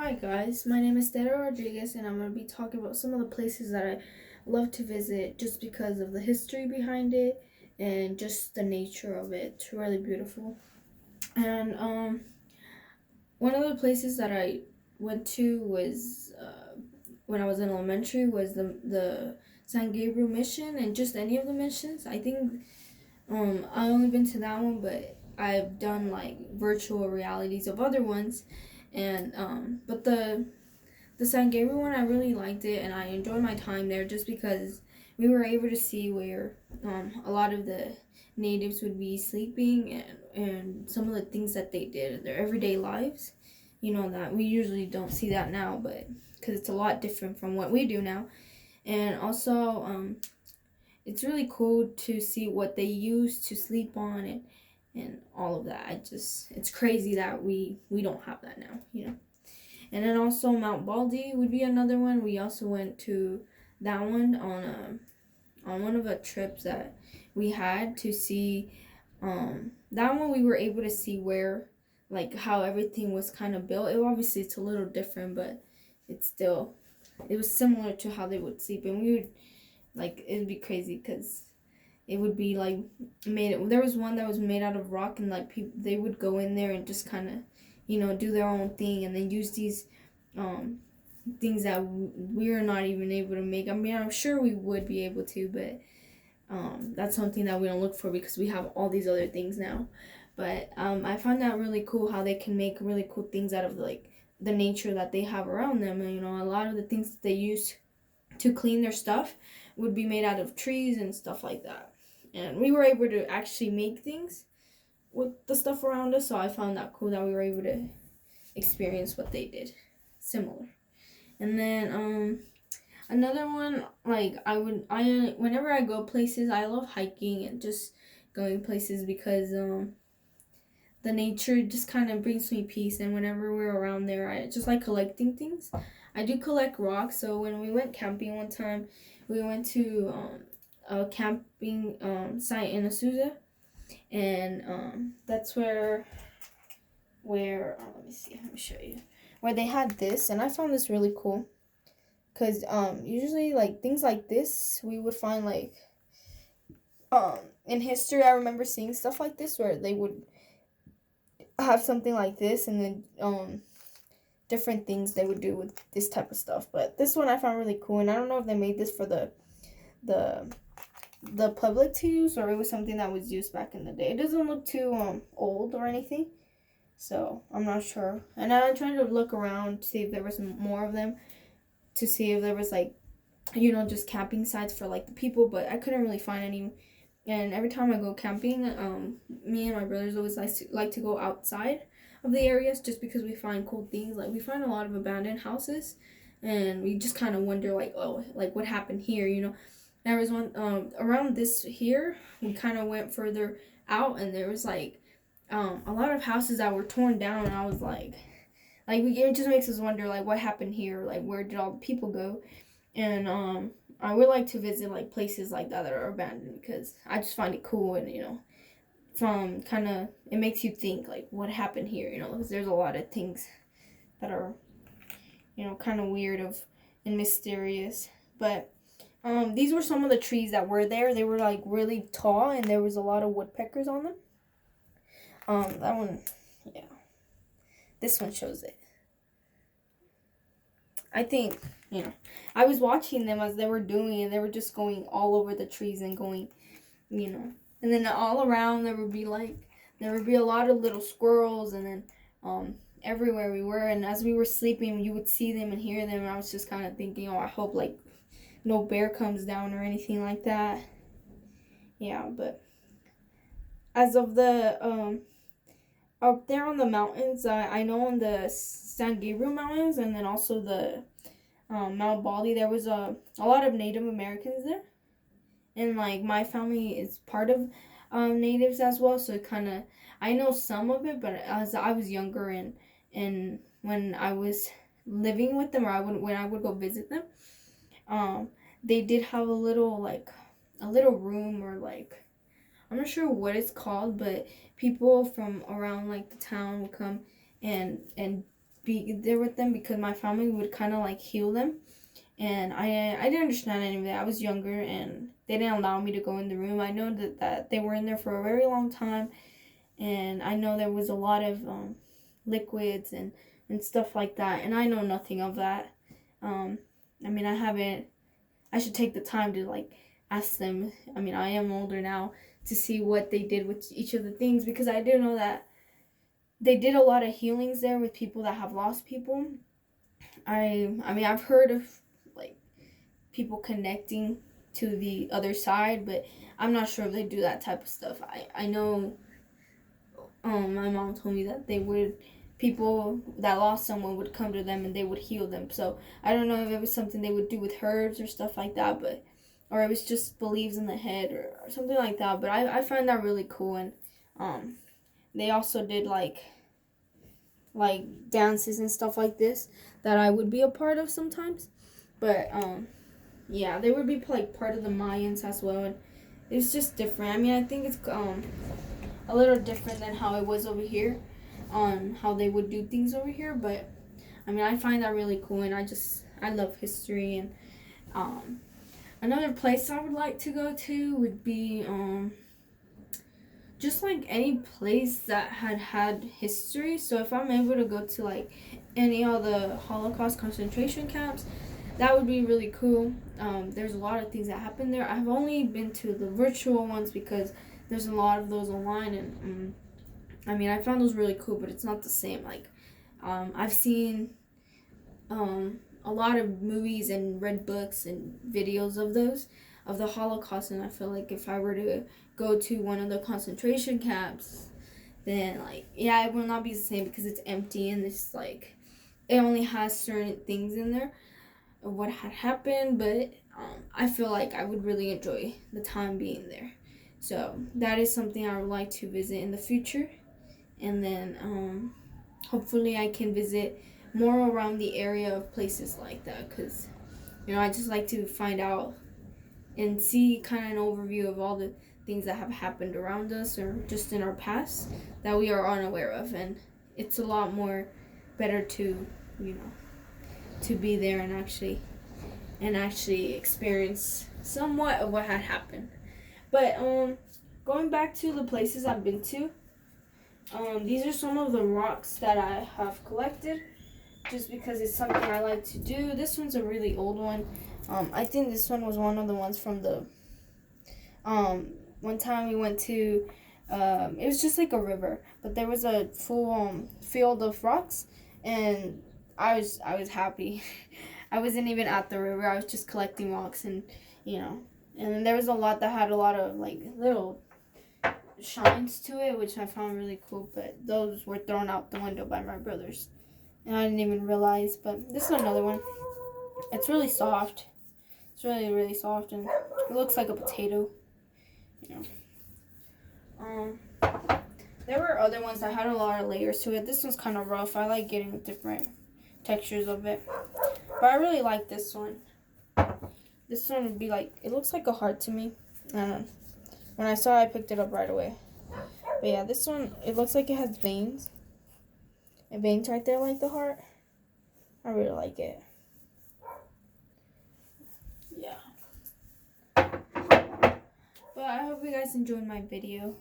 Hi guys, my name is Tera Rodriguez and I'm going to be talking about some of the places that I love to visit just because of the history behind it and just the nature of it. It's really beautiful. And one of the places that I went to was when I was in elementary was the San Gabriel mission, and just any of the missions. I think I only been to that one, but I've done like virtual realities of other ones, and but the San Gabriel one, I really liked it, and I enjoyed my time there just because we were able to see where a lot of the natives would be sleeping, and some of the things that they did in their everyday lives. You know, that we usually don't see that now, but because it's a lot different from what we do now. And also, it's really cool to see what they used to sleep on, and all of that. It's crazy that we don't have that now, you know. And then also Mount Baldy would be another one. We also went to that one on one of the trips that we had to see. That one we were able to see where, like, how everything was kind of built. Obviously it's a little different, but it was similar to how they would sleep, and we would, like, it'd be crazy because it would be like made. There was one that was made out of rock, and like people they would go in there and just kind of, do their own thing, and then use these um, things that we're not even able to make. I mean, I'm sure we would be able to, but that's something that we don't look for because we have all these other things now. But I found that really cool how they can make really cool things out of like the nature that they have around them. And a lot of the things that they use to clean their stuff would be made out of trees and stuff like that. And we were able to actually make things with the stuff around us, so I found that cool that we were able to experience what they did similar. And then another one, like, I whenever I go places, I love hiking and just going places because the nature just kind of brings me peace, and whenever we're around there, I just like collecting things. I do collect rocks, so when we went camping one time, we went to a camping site in Azusa, and that's where let me see, let me show you, where they had this, and I found this really cool because usually like things like this we would find like in history. I remember seeing stuff like this where they would have something like this, and then different things they would do with this type of stuff. But this one I found really cool, and I don't know if they made this for the the public to use, or it was something that was used back in the day. It doesn't look too old or anything, so I'm not sure. And I'm trying to look around to see if there was more of them, to see if there was like, just camping sites for like the people, but I couldn't really find any. And every time I go camping, me and my brothers always like to go outside of the areas just because we find cool things. Like, we find a lot of abandoned houses, and we just kind of wonder like, oh, like what happened here, There was one around this here. We kind of went further out, and there was like a lot of houses that were torn down, and I was like it just makes us wonder like what happened here, like where did all the people go? And I would like to visit like places like that are abandoned because I just find it cool, and from kind of, it makes you think like what happened here, because there's a lot of things that are kind of weird of and mysterious. But these were some of the trees that were there. They were like really tall, and there was a lot of woodpeckers on them. That one, yeah. This one shows it. I think, I was watching them as they were doing, and they were just going all over the trees and going, and then all around there would be a lot of little squirrels, and then everywhere we were, and as we were sleeping, you would see them and hear them, and I was just kind of thinking, oh, I hope like no bear comes down or anything like that. Yeah, but as of the up there on the mountains, I know on the San Gabriel Mountains, and then also the Mount Baldy, there was a lot of Native Americans there, and like my family is part of natives as well, so it kind of, I know some of it, but as I was younger, and when I was living with them, or when I would go visit them, they did have a little room, or like, I'm not sure what it's called, but people from around like the town would come and be there with them because my family would kind of like heal them. And I didn't understand any of that. I was younger and they didn't allow me to go in the room. I know that they were in there for a very long time, and I know there was a lot of liquids and stuff like that, and I know nothing of that. I mean, I should take the time to like ask them. I mean, I am older now, to see what they did with each of the things, because I do know that they did a lot of healings there with people that have lost people. I mean, I've heard of like people connecting to the other side, but I'm not sure if they do that type of stuff. I know my mom told me that people that lost someone would come to them and they would heal them. So I don't know if it was something they would do with herbs or stuff like that, but or it was just beliefs in the head or something like that. But I find that really cool. And they also did like dances and stuff like this that I would be a part of sometimes. But yeah, they would be like part of the Mayans as well, and it's just different. I mean, I think it's a little different than how it was over here, on how they would do things over here. But I mean, I find that really cool, and I love history. And another place I would like to go to would be just like any place that had history. So if I'm able to go to like any of the Holocaust concentration camps, that would be really cool. There's a lot of things that happen there. I've only been to the virtual ones because there's a lot of those online, and I mean, I found those really cool, but it's not the same. Like, I've seen a lot of movies and read books and videos of those, of the Holocaust, and I feel like if I were to go to one of the concentration camps, then like, yeah, it will not be the same because it's empty and it's like, it only has certain things in there of what had happened, but I feel like I would really enjoy the time being there. So that is something I would like to visit in the future. And then hopefully I can visit more around the area of places like that, because I just like to find out and see kind of an overview of all the things that have happened around us or just in our past that we are unaware of. And it's a lot more better to to be there and actually experience somewhat of what had happened. But going back to the places I've been to, these are some of the rocks that I have collected, just because it's something I like to do. This one's a really old one. I think this one was one of the ones from the one time we went to, it was just like a river, but there was a full field of rocks, and I was happy. I wasn't even at the river. I was just collecting rocks, and and there was a lot that had a lot of like little shines to it, which I found really cool, but those were thrown out the window by my brothers, and I didn't even realize. But this is another one. It's really soft. It's really, really soft, and it looks like a potato. There were other ones that had a lot of layers to it. This one's kind of rough. I like getting different textures of it, but I really like this one. This one would be like, it looks like a heart to me. I don't know. When I saw it, I picked it up right away. But yeah, this one, it looks like it has veins. And veins right there like the heart. I really like it. Yeah. But I hope you guys enjoyed my video.